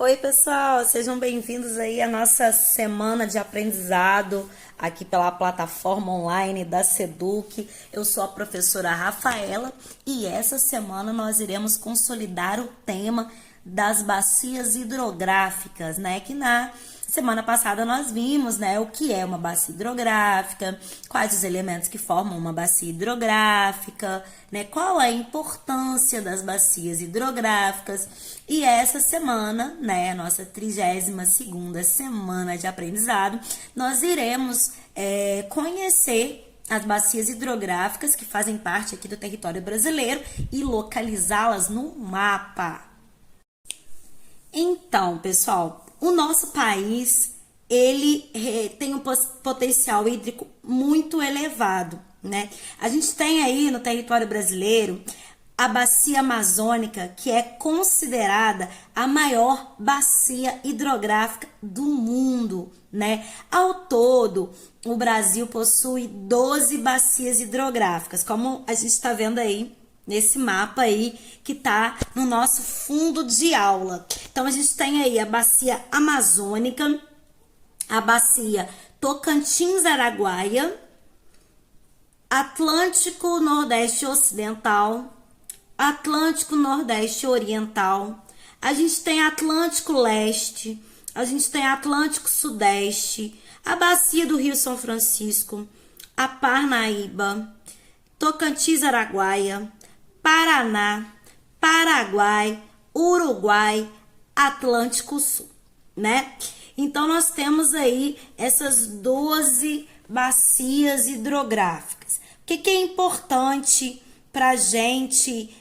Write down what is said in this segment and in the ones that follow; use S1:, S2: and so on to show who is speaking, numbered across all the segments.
S1: Oi, pessoal, sejam bem-vindos aí à nossa semana de aprendizado aqui pela plataforma online da Seduc. Eu sou a professora Rafaela e essa semana nós iremos consolidar o tema das bacias hidrográficas, né? Que na semana passada nós vimos, né, o que é uma bacia hidrográfica, quais os elementos que formam uma bacia hidrográfica, né, qual a importância das bacias hidrográficas. E essa semana, né, a nossa 32ª semana de aprendizado, nós iremos conhecer as bacias hidrográficas que fazem parte aqui do território brasileiro e localizá-las no mapa. Então, pessoal, o nosso país, ele tem um potencial hídrico muito elevado, né? A gente tem aí no território brasileiro a bacia amazônica, que é considerada a maior bacia hidrográfica do mundo, né? Ao todo, o Brasil possui 12 bacias hidrográficas, como a gente está vendo aí nesse mapa aí que tá no nosso fundo de aula. Então a gente tem aí a bacia amazônica, a bacia Tocantins-Araguaia, Atlântico Nordeste Ocidental, Atlântico Nordeste Oriental, a gente tem Atlântico Leste, a gente tem Atlântico Sudeste, a bacia do Rio São Francisco, a Parnaíba, Tocantins-Araguaia, Paraná, Paraguai, Uruguai, Atlântico Sul, né? Então, nós temos aí essas 12 bacias hidrográficas. O que é importante para a gente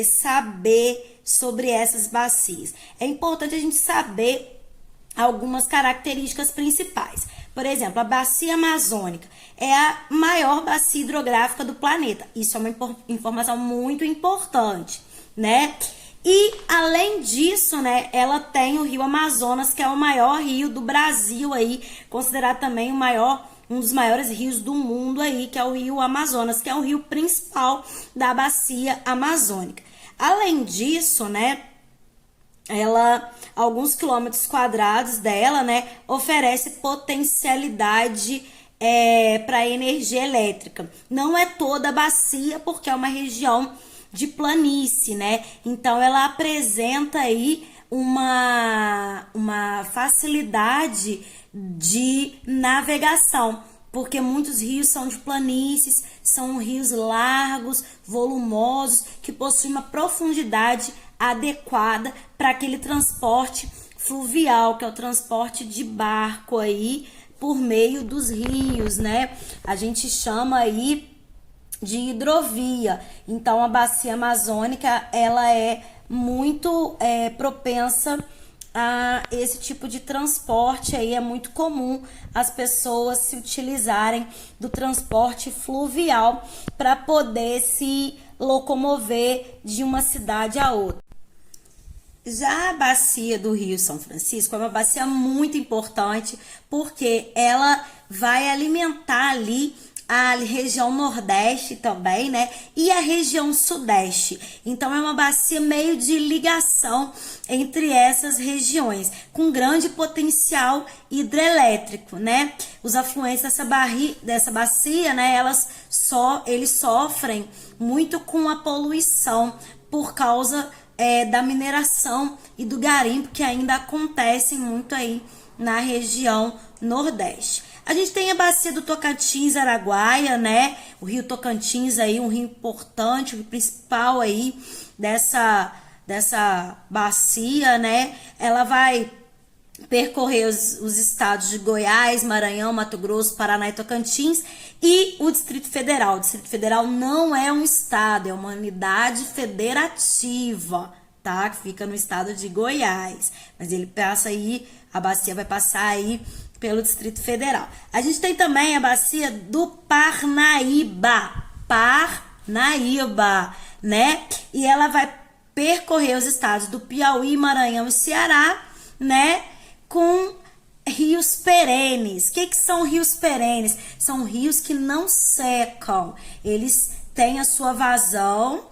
S1: saber sobre essas bacias? É importante a gente saber algumas características principais. Por exemplo, a bacia amazônica é a maior bacia hidrográfica do planeta. Isso é uma informação muito importante, né? E, além disso, né, ela tem o Rio Amazonas, que é o maior rio do Brasil aí, considerado também um dos maiores rios do mundo aí, que é o Rio Amazonas, que é o rio principal da bacia amazônica. Além disso, né, alguns quilômetros quadrados dela, né, oferece potencialidade para energia elétrica. Não é toda a bacia, porque é uma região de planície, né? Então ela apresenta aí uma facilidade de navegação, porque muitos rios são de planícies, são rios largos, volumosos, que possuem uma profundidade adequada para aquele transporte fluvial, que é o transporte de barco aí por meio dos rios, né? A gente chama aí de hidrovia. Então, a bacia amazônica, ela é muito propensa a esse tipo de transporte aí. É muito comum as pessoas se utilizarem do transporte fluvial para poder se locomover de uma cidade a outra. Já a bacia do Rio São Francisco é uma bacia muito importante porque ela vai alimentar ali a região Nordeste também, né? E a região Sudeste. Então, é uma bacia meio de ligação entre essas regiões, com grande potencial hidrelétrico, né? Os afluentes dessa bacia, né? Eles sofrem muito com a poluição por causa da mineração e do garimpo que ainda acontecem muito aí na região Nordeste. A gente tem a bacia do Tocantins-Araguaia, né? O rio Tocantins aí, um rio importante, o rio principal aí dessa bacia, né? Ela vai percorrer os estados de Goiás, Maranhão, Mato Grosso, Paraná e Tocantins e o Distrito Federal. O Distrito Federal não é um estado, é uma unidade federativa, tá? Que fica no estado de Goiás. Mas ele passa aí, a bacia vai passar aí pelo Distrito Federal. A gente tem também a bacia do Parnaíba, né? E ela vai percorrer os estados do Piauí, Maranhão e Ceará, né? Com rios perenes. O que são rios perenes? São rios que não secam. Eles têm a sua vazão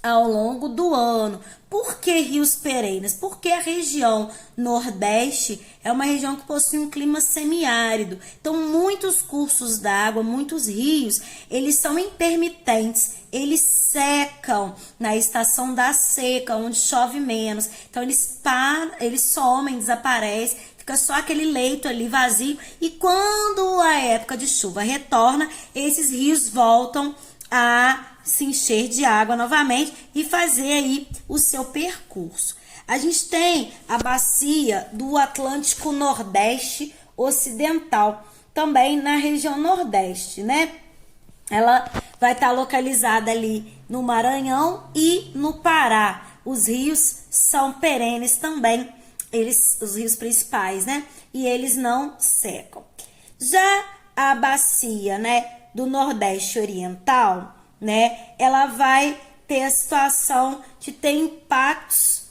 S1: ao longo do ano. Por que rios perenes? Porque a região Nordeste é uma região que possui um clima semiárido. Então, muitos cursos d'água, muitos rios, eles são intermitentes, eles secam na estação da seca, onde chove menos. Então, eles param, eles somem, desaparecem, fica só aquele leito ali vazio. E quando a época de chuva retorna, esses rios voltam a se encher de água novamente e fazer aí o seu percurso. A gente tem a bacia do Atlântico Nordeste Ocidental, também na região Nordeste, né? Ela vai estar localizada ali no Maranhão e no Pará. Os rios são perenes também, os rios principais, né? E eles não secam. Já a bacia, né, do Nordeste Oriental, né, ela vai ter a situação de ter impactos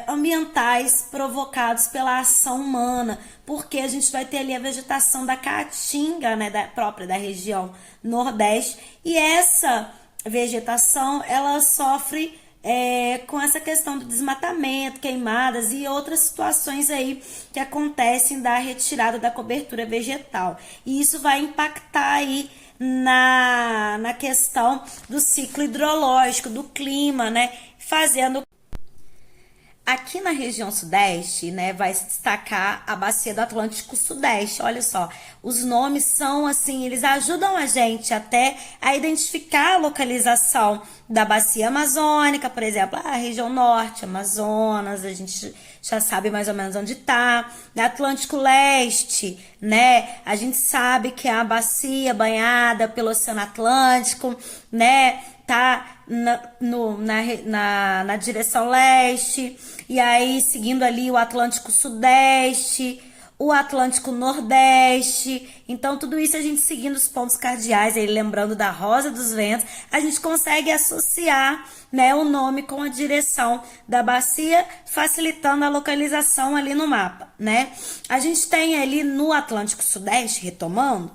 S1: ambientais provocados pela ação humana, porque a gente vai ter ali a vegetação da caatinga, né, própria da região Nordeste, e essa vegetação ela sofre com essa questão do desmatamento, queimadas e outras situações aí que acontecem da retirada da cobertura vegetal. E isso vai impactar aí na questão do ciclo hidrológico, do clima, né? Fazendo. Aqui na região sudeste, né, vai se destacar a bacia do Atlântico Sudeste. Olha só, os nomes são assim, eles ajudam a gente até a identificar a localização da bacia amazônica, por exemplo, a região norte, Amazonas, a gente já sabe mais ou menos onde tá. Da Atlântico Leste, né, a gente sabe que é a bacia banhada pelo Oceano Atlântico, né, tá na direção leste, e aí seguindo ali o Atlântico Sudeste, o Atlântico Nordeste. Então tudo isso a gente seguindo os pontos cardeais, aí lembrando da Rosa dos Ventos, a gente consegue associar, né, o nome com a direção da bacia, facilitando a localização ali no mapa, né? A gente tem ali no Atlântico Sudeste, retomando,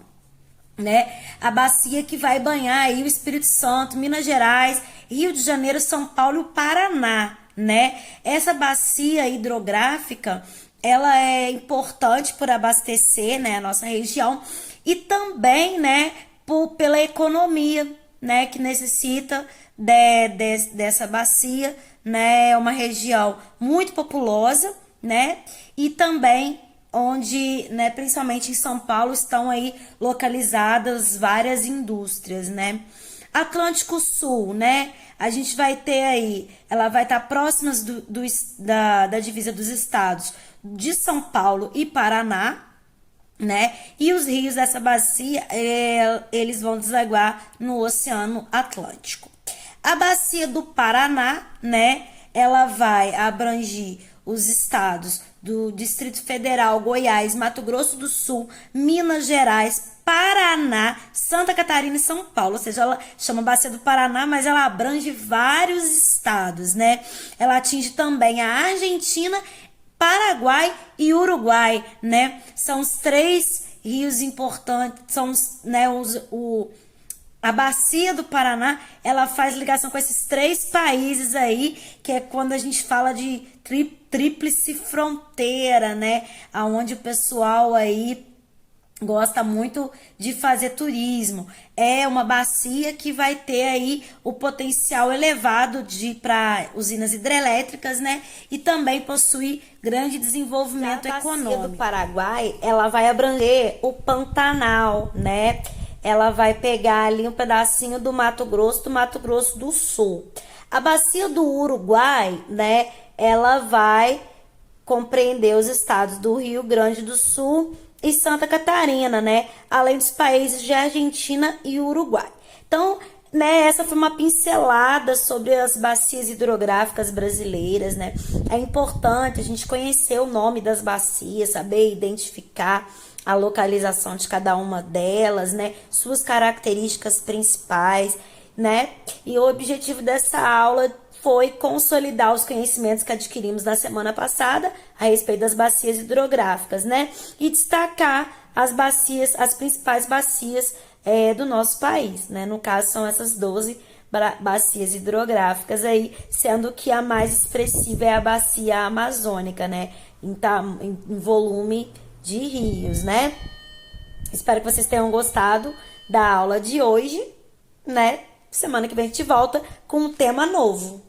S1: né, a bacia que vai banhar aí o Espírito Santo, Minas Gerais, Rio de Janeiro, São Paulo e o Paraná, né? Essa bacia hidrográfica, ela é importante por abastecer, né, a nossa região, e também, né, pela economia, né, que necessita dessa bacia, né? É uma região muito populosa, né, e também onde, né, principalmente em São Paulo, estão aí localizadas várias indústrias, né? Atlântico Sul, né? A gente vai ter aí, ela vai estar próxima da divisa dos estados de São Paulo e Paraná, né? E os rios dessa bacia, eles vão desaguar no Oceano Atlântico. A bacia do Paraná, né? Ela vai abranger os estados do Distrito Federal, Goiás, Mato Grosso do Sul, Minas Gerais, Paraná, Santa Catarina e São Paulo. Ou seja, ela chama Bacia do Paraná, mas ela abrange vários estados, né? Ela atinge também a Argentina, Paraguai e Uruguai, né? São os três rios importantes, são, né, a bacia do Paraná, ela faz ligação com esses três países aí, que é quando a gente fala de tríplice fronteira, né? Aonde o pessoal aí gosta muito de fazer turismo. É uma bacia que vai ter aí o potencial elevado para usinas hidrelétricas, né? E também possui grande desenvolvimento econômico. A bacia do Paraguai, ela vai abranger o Pantanal, né? Ela vai pegar ali um pedacinho do Mato Grosso do Sul. A bacia do Uruguai, né? Ela vai compreender os estados do Rio Grande do Sul e Santa Catarina, né? Além dos países de Argentina e Uruguai. Então, né, essa foi uma pincelada sobre as bacias hidrográficas brasileiras, né? É importante a gente conhecer o nome das bacias, saber identificar a localização de cada uma delas, né? Suas características principais, né? E o objetivo dessa aula foi consolidar os conhecimentos que adquirimos na semana passada a respeito das bacias hidrográficas, né? E destacar as bacias, as principais bacias do nosso país, né? No caso, são essas 12 bacias hidrográficas aí, sendo que a mais expressiva é a bacia amazônica, né? Em volume de rios, né? Espero que vocês tenham gostado da aula de hoje, né? Semana que vem a gente volta com um tema novo.